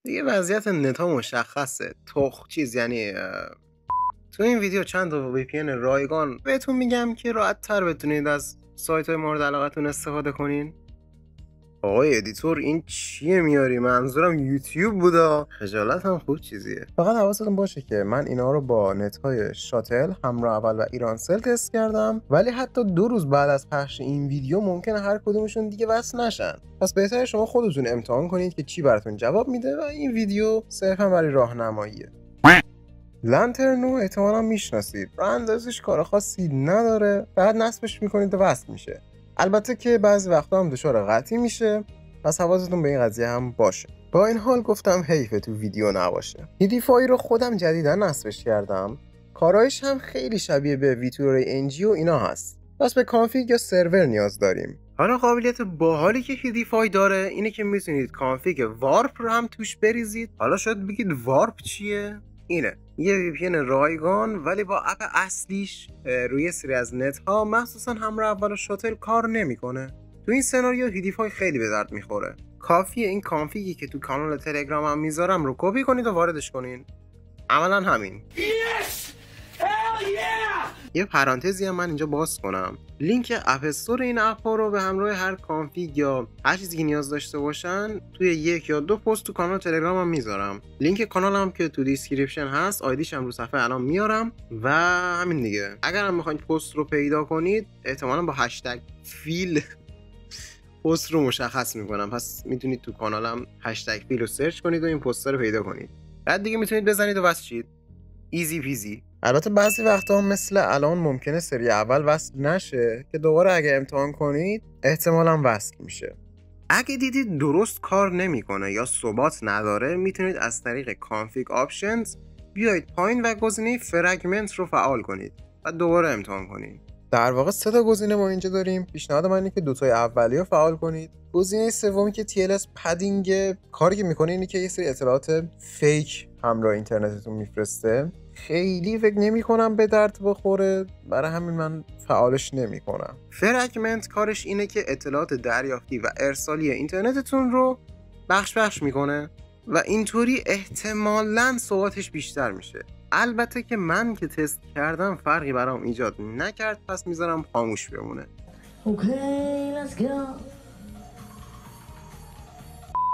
دیگه وضعیت نتا مشخصه. یعنی تو این ویدیو چند تا VPN رایگان بهتون میگم که راحت تر بتونید از سایت های مورد علاقتون استفاده کنین. آقای ادیتور این چیه میاری؟ منظورم یوتیوب بودا. خجالت هم خوب چیزیه. فقط حواستون باشه که من اینا رو با نت های شاتل، همراه اول و ایرانسل تست کردم، ولی حتی 2 روز بعد از پخش این ویدیو ممکنه هر کدومشون دیگه وصل نشن. پس بهتره شما خودتون امتحان کنید که چی براتون جواب میده و این ویدیو صرفا برای راهنماییه. لنترنو احتمالا میشناسید. راه اندازیش کار خاصی نداره، فقط نصبش میکنید و وصل میشه. البته که بعضی وقتا هم دچار قطعی میشه، پس حواستون به این قضیه هم باشه. با این حال گفتم حیفه تو ویدیو نباشه. هیدیفای رو خودم جدیدا نصبش کردم. کارایش هم خیلی شبیه به ویتوری انجی و اینا هست. پس به کانفیگ یا سرور نیاز داریم. حالا قابلیت باحالی که هیدیفای داره اینه که میتونید کانفیگ وارپ رو هم توش بریزید. حالا شاید بگید وارپ چیه؟ اینه یه VPN رایگان ولی با اپ اصلیش روی سری از نت ها مخصوصا همراه اول و شاتل کار نمیکنه. تو این سناریو هیدیفای خیلی به درد میخوره. کافیه این کانفیگی که تو کانال تلگرامم میذارم رو کپی کنید و واردش کنین. عملا همین. یه پرانتزی هم من اینجا باز کنم. لینک اپ استور این اپ ها رو به همراه هر کانفیگ یا هر چیزی که نیاز داشته باشن توی 1 یا 2 پست تو کانال تلگرامم میذارم. لینک کانالم که تو دیسکریپشن هست، آیدیش هم رو صفحه الان میارم و همین دیگه. اگر هم میخواید پست رو پیدا کنید احتمالاً با هشتگ فیل پست رو مشخص میکنم، پس میتونید تو کانالم هشتگ فیل رو سرچ کنید و این پست رو پیدا کنید. بعد دیگه میتونید بزنید و وصل ایزی پیزی. البته بعضی وقتا هم مثل الان ممکنه سری اول وصل نشه که دوباره اگه امتحان کنید احتمالاً وصل میشه. اگه دیدید درست کار نمیکنه یا ثبات نداره میتونید از طریق کانفیگ آپشنز بیایید پایین و گزینه فرگمنت رو فعال کنید و دوباره امتحان کنید. در واقع 3 تا گزینه ما اینجا داریم. پیشنهاد من اینه که 2 تای اولی رو فعال کنید. گزینه سومی که TLS پدینگ کاری که میکنه اینه که یه سری اطلاعات فیک همراه اینترنتتون میفرسته. خیلی فکر نمی کنم به درد بخوره، برای همین من فعالش نمی کنم. فرگمنت کارش اینه که اطلاعات دریافتی و ارسالی اینترنتتون رو بخش میکنه و اینطوری احتمالاً ثباتش بیشتر میشه. البته که من که تست کردم فرقی برام ایجاد نکرد، پس میذارم خاموش بمونه.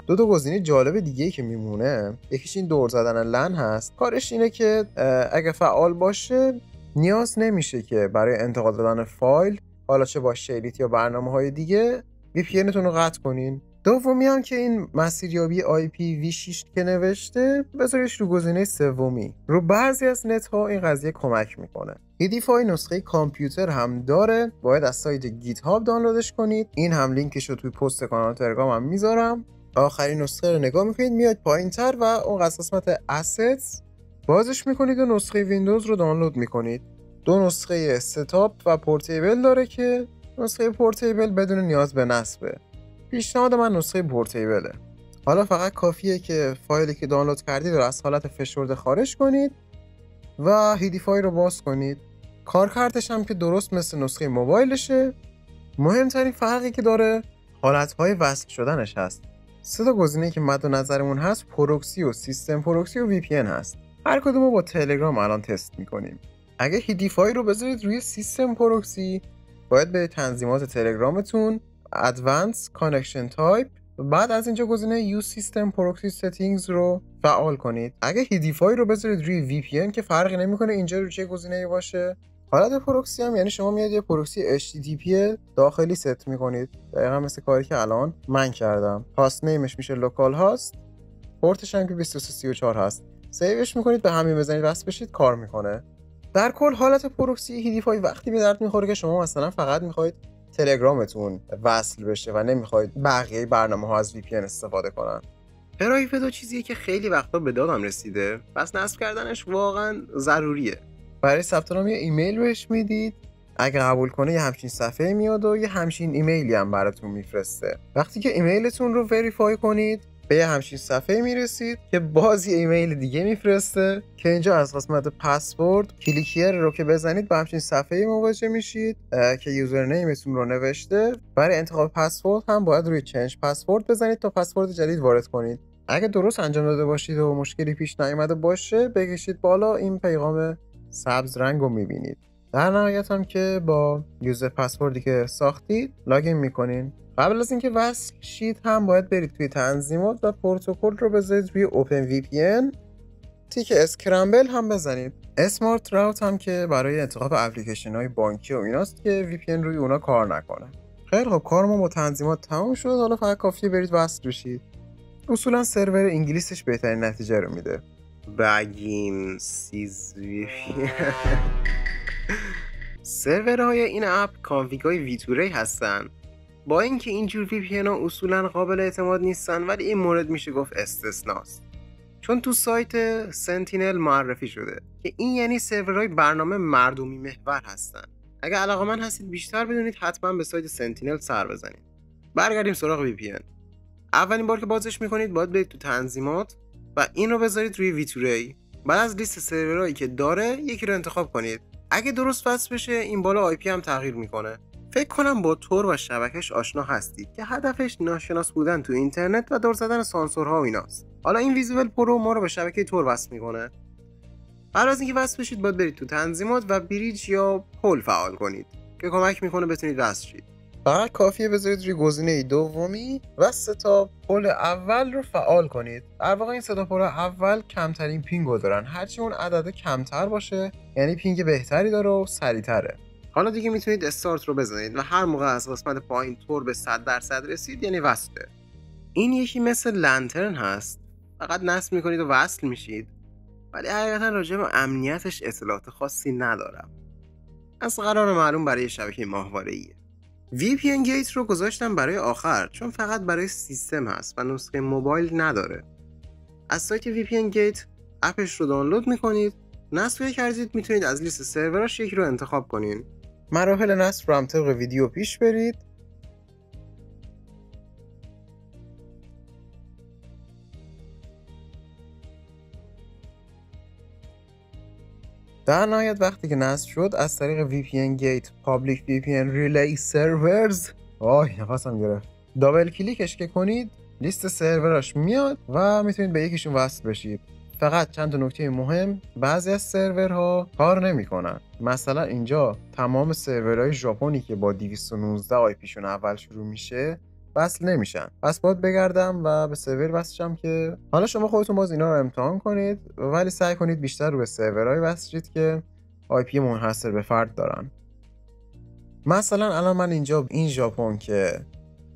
دو تا گزینه جالب دیگه که میمونه، یکیش این دور زدن لن هست. کارش اینه که اگه فعال باشه نیاز نمیشه که برای انتقال دادن فایل، حالا چه با شیریت یا برنامه‌های دیگه، VPN تون رو قطع کنین. دومی هم که این مسیریابی IPv6 که نوشته بذارش رو گزینه سومی. رو بعضی از نت ها این قضیه کمک میکنه. هیدیفای نسخه کامپیوتر هم داره، باید از سایت گیت هاب دانلودش کنید. این هم لینکش رو توی پست کانال تلگرامم میذارم. آخرین نسخه رو نگاه میکنید، میاد پایینتر و اون قسمت assets بازش میکنید و نسخه ویندوز رو دانلود میکنید. 2 نسخه ستاپ و پورتیبل داره که نسخه پورتیبل بدون نیاز به نصبه. پیشنهاد من نسخه پورتیبله. حالا فقط کافیه که فایلی که دانلود کردید رو از حالت فشرده خارج کنید و هیدیفای رو باز کنید. کارکردش هم که درست مثل نسخه موبایلشه. مهمترین فرقی که داره حالتهای وصل شدنش هست. 3 تا گزینه که مد نظرمون هست پروکسی و سیستم پروکسی و VPN هست. هر کدوم رو با تلگرام الان تست میکنیم. اگه هیدیفای رو بذارید روی سیستم پروکسی، باید به تنظیمات تلگرامتون Advanced Connection Type و بعد از اینجا گزینه Use System Proxy Settings رو فعال کنید. اگه هیدیفای رو بذارید روی VPN که فرقی نمیکنه اینجا رو چه گزینه‌ای باشه. حالت پروکسی هم یعنی شما میاد یه پروکسی HTTP داخلی ست میکنید، دقیقا مثل کاری که الان من کردم. هاست نیمش میشه لوکال هاست، پورتش هم که 2334 هست. سیوش میکنید، به همین بزنید وصل بشید، کار میکنه. در کل حالت پروکسی هیدیفای وقتی به درد میخوره که شما مثلا فقط میخواید تلگرامتون وصل بشه و نمیخواید بقیه برنامه‌ها از VPN استفاده کنن. پرایوت چیزیه که خیلی وقتا به دادم رسیده، پس نصب کردنش واقعا ضروریه. برای ثبت نام یه ایمیل بهش میدید، اگه قبول کنه یه همچین صفحه میاد و یه همچین ایمیلی هم براتون میفرسته. وقتی که ایمیلتون رو وریفای کنید به یه همچین صفحه میرسید که باز یه ایمیل دیگه میفرسته که اینجا از قسمت پسورد کلیکیر رو که بزنید به همچین صفحه مواجه میشید که یوزرنیمتون رو نوشته. برای انتخاب پسورد هم باید روی چنج پسورد بزنید تا پسورد جدید وارد کنید. اگه درست انجام داده باشید و مشکلی پیش نیامده باشه بکشید بالا، این پیغام سبز رنگ رو میبینید. در نهایت هم که با یوزر پسوردی که ساختید لاگین میکنین. قبل از اینکه وصل شید هم باید برید توی تنظیمات و پروتکل رو بذارید روی اوپن وی پی ان، تیک اسکرامبل هم بزنید. اسمارت راوت هم که برای انتخاب اپلیکیشن های بانکی و ایناست که وی پی ان روی اونا کار نکنه. خیلی خب، کار ما با تنظیمات تمام شد. حالا فقط کافیه برید وصل بشید. اصولا سرور انگلیسش بهترین نتیجه رو میده. بگیم سرورهای این اپ کانفیگای ویتوری هستن. با اینکه اینجور وی پی ان ها اصولا قابل اعتماد نیستن، ولی این مورد میشه گفت استثناست. چون تو سایت سنتینل معرفی شده که این یعنی سرورهای برنامه مردمی محور هستن. اگه علاقه‌مند هستید بیشتر بدونید حتما به سایت سنتینل سر بزنید. برگردیم سراغ وی پی ان. اولین بار که بازش میکنید باید برید تو تنظیمات و این رو بذارید روی ویتوری. بعد از لیست سرورهایی که داره یکی رو انتخاب کنید. اگه درست وصل بشه این بالا آی پی هم تغییر میکنه. فکر کنم با تور و شبکش آشنا هستید که هدفش ناشناس بودن تو اینترنت و دور زدن سانسورها و ایناست. حالا این ویزوال پرو ما رو به شبکه تور وصل میکنه. بعد از اینکه وصل بشید باید برید تو تنظیمات و بریج یا پل فعال کنید که کمک میکنه بتونید وصل شید. فقط کافیه بذارید روی گزینه دومی و سه تا پل اول رو فعال کنید. در واقع این سه تا پل اول کمترین پینگ رو دارن. هرچی اون عدد کمتر باشه یعنی پینگ بهتری داره و سریعتره. حالا دیگه میتونید استارت رو بزنید و هر موقع از قسمت پایین تور به 100% رسید یعنی وصله. این یکی مثل لنترن هست، فقط نصب میکنید و وصل میشید، ولی حقیقتا راجع به امنیتش اطلاعات خاصی ندارم. از قرار معلوم برای شبکه ماهواره‌ایه. VPN گیت رو گذاشتم برای آخر چون فقط برای سیستم هست و نسخه موبایل نداره. از سایت VPN گیت اپش رو دانلود میکنید، نصب کردید میتونید از لیست سروراش یکی رو انتخاب کنین. مراحل نصب رو هم طبق ویدیو پیش برید. در نهایت وقتی که نصب شد از طریق VPN Gate Public VPN Relay Servers نفسم گرفت، دابل کلیکش که کنید لیست سروراش میاد و میتونید به یکیشون وصل بشید. فقط چند تا نکته مهم، بعضی از سرورها کار نمیکنن. مثلا اینجا تمام سرورهای ژاپنی که با 219 آی پیشون اول شروع میشه وصل نمیشن. پس باید بگردم و به سرور وصلشم که حالا شما خودتون باز اینا رو امتحان کنید، ولی سعی کنید بیشتر رو به سرورهای وصلید که آی پی منحصر به فرد دارن. مثلا الان من اینجا این ژاپن که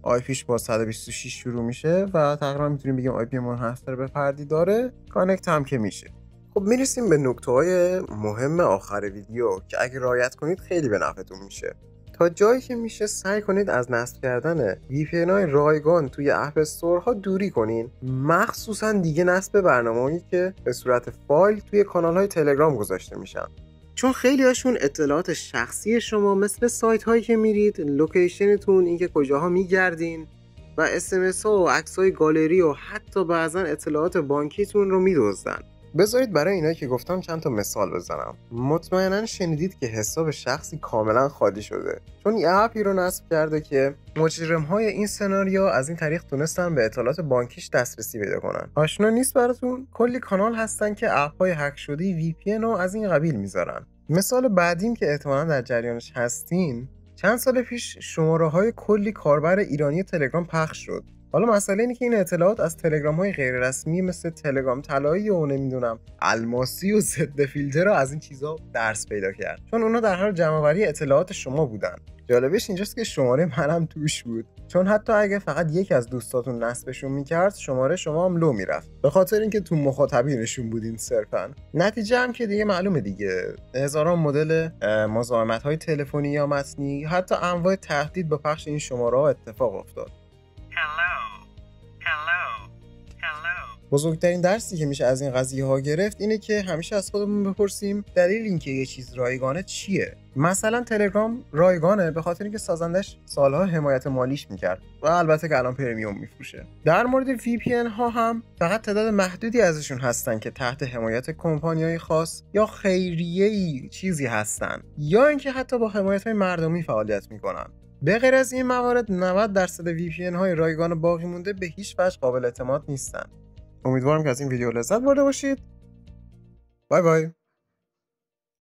آی پیش با 126 شروع میشه و تقریبا میتونیم بگیم آی پی منحصر به فردی داره، کانکت هم که میشه. خب میرسیم به نکته‌های مهم آخر ویدیو که اگه رعایت کنید خیلی به نفعتون میشه. تا جایی که میشه سعی کنید از نصب کردن VPN های رایگان توی اپ استورها دوری کنین، مخصوصا دیگه نصب برنامه‌ای که به صورت فایل توی کانال های تلگرام گذاشته میشن، چون خیلی هاشون اطلاعات شخصی شما مثل سایت هایی که میرید، لوکیشنتون، اینکه کجاها میگردین و SMS ها و عکس های گالری و حتی بعضا اطلاعات بانکیتون رو میدزدن. بذارید برای اینایی که گفتم چند تا مثال بزنم. مطمئنا شنیدید که حساب شخصی کاملا خالی شده چون یه اپی رو نصب کرده که مجرم‌های این سناریو از این طریق تونستن به اطلاعات بانکیش دسترسی پیدا کنن. آشنا نیست براتون؟ کلی کانال هستن که اپ‌های هک شده VPN رو از این قبیل میذارن. مثال بعدیم که احتمالاً در جریانش هستین، چند سال پیش شماره‌های کلی کاربر ایرانی تلگرام پخش شد. حالا مسئله اینه که این اطلاعات از تلگرام های غیر رسمی مثل تلگرام طلایی و نمیدونم الماسی و ضد فیلتر رو از این چیزا درس پیدا کرد، چون اونا در حال جمع آوری اطلاعات شما بودن. جالبش اینجاست که شماره منم توش بود، چون حتی اگه فقط یکی از دوستاتون نصبشون میکرد شماره شما هم لو میرفت، به خاطر اینکه تو مخاطبینشون بودین صرفا. نتیجه هم که دیگه معلومه دیگه، هزاران مدل مزاحمت های تلفنی یا متنی، حتی انواع تهدید با پخش این شماره ها اتفاق افتاد. بزرگترین درسی که میشه از این قضیه ها گرفت اینه که همیشه از خودمون بپرسیم دلیل اینکه یه چیز رایگانه چیه. مثلا تلگرام رایگانه به خاطر اینکه سازندش سالها حمایت مالیش میکرد و البته که الان پرمیوم میفروشه. در مورد VPN ها هم فقط تعداد محدودی ازشون هستن که تحت حمایت کمپانیای خاص یا خیریه‌ای چیزی هستن، یا اینکه حتی با حمایت های مردمی فعالیت میکنن. به غیر از این موارد 90% VPN های رایگان باقی مونده به هیچ وجه قابل اعتماد نیستن. امیدوارم که از این ویدیو لذت برده باشید. بای بای.